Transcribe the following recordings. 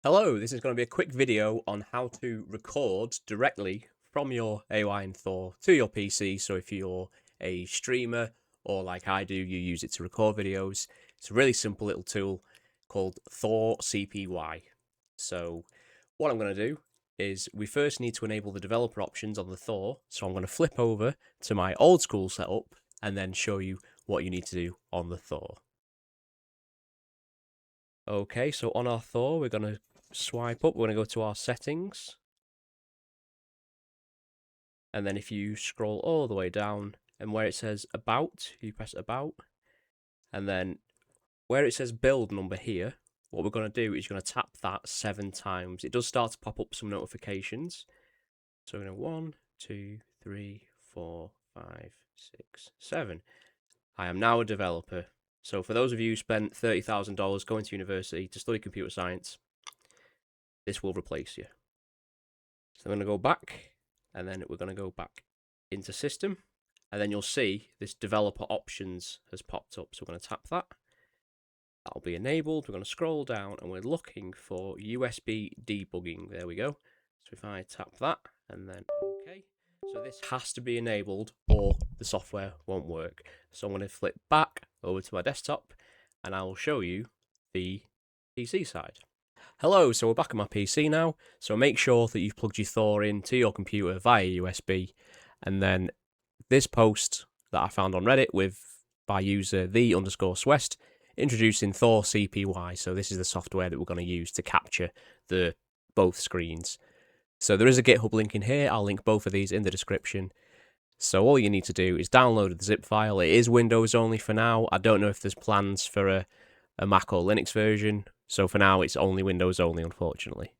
Hello, this is going to be a quick video on how to record directly from your AYN Thor to your PC. So if you're a streamer or like I do, you use it to record videos. It's a really simple little tool called ThorCPY. So what I'm going to do is we first need to enable the developer options on the Thor. So I'm going to flip over to my old school setup and then show you what you need to do on the Thor. Okay, so on our Thor, we're going to swipe up, we're going to go to our settings. And then if you scroll all the way down, and where it says about, you press about. And then where it says build number here, what we're going to do is you're going to tap that 7 times. It does start to pop up some notifications. So we're going to 1, 2, 3, 4, 5, 6, 7. I am now a developer. So for those of you who spent $30,000 going to university to study computer science, this will replace you. So I'm going to go back, and then we're going to go back into system, and then you'll see this developer options has popped up. So we're going to tap that. That'll be enabled. We're going to scroll down, and we're looking for USB debugging. There we go. So if I tap that, and then OK. So this has to be enabled or the software won't work. So I'm going to flip back over to my desktop and I will show you the PC side. Hello, so we're back on my PC now. So make sure that you've plugged your Thor into your computer via USB. And then this post that I found on Reddit by user the_swest introducing ThorCPY. So this is the software that we're going to use to capture both screens. So there is a GitHub link in here. I'll link both of these in the description. So all you need to do is download the zip file. It is Windows only for now. I don't know if there's plans for a Mac or Linux version. So for now, it's only Windows only, unfortunately.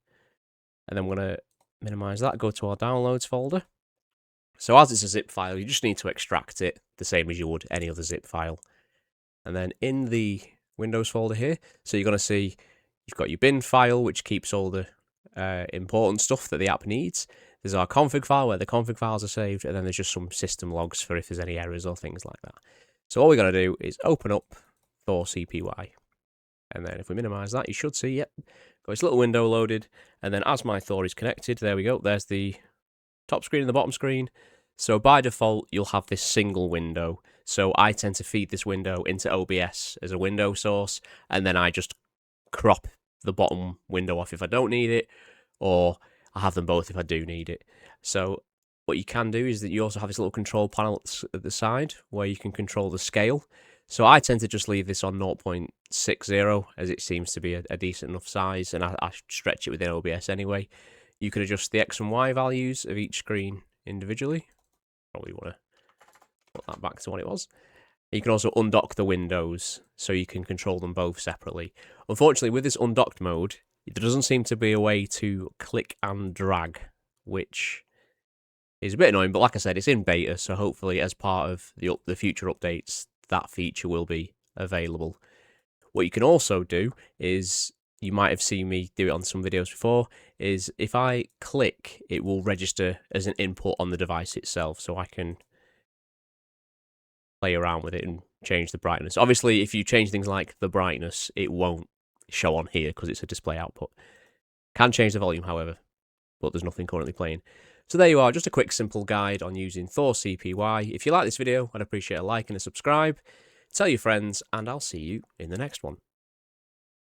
And then we're going to minimize that, go to our downloads folder. So as it's a zip file, you just need to extract it the same as you would any other zip file. And then in the Windows folder here, so you're going to see you've got your bin file, which keeps all the important stuff that the app needs. There's our config file where the config files are saved, and then there's just some system logs for if there's any errors or things like that. So all we're going to do is open up ThorCPY. And then if we minimize that, you should see, yep, got this little window loaded. And then as my Thor is connected, there we go, there's the top screen and the bottom screen. So by default, you'll have this single window. So I tend to feed this window into OBS as a window source, and then I just crop the bottom window off if I don't need it, or I have them both if I do need it. So what you can do is that you also have this little control panel at the side where you can control the scale. So I tend to just leave this on 0.60 as it seems to be a decent enough size, and I stretch it within OBS anyway. You can adjust the X and Y values of each screen individually. Probably want to put that back to what it was. You can also undock the windows, so you can control them both separately. Unfortunately, with this undocked mode, there doesn't seem to be a way to click and drag, which is a bit annoying, but like I said, it's in beta, so hopefully as part of the future updates, that feature will be available. What you can also do is, you might have seen me do it on some videos before, is if I click, it will register as an input on the device itself, so I can play around with it and change the brightness. Obviously, if you change things like the brightness, it won't show on here because it's a display output. Can change the volume, however, but there's nothing currently playing. So there you are, just a quick, simple guide on using ThorCPY. If you like this video, I'd appreciate a like and a subscribe. Tell your friends, and I'll see you in the next one.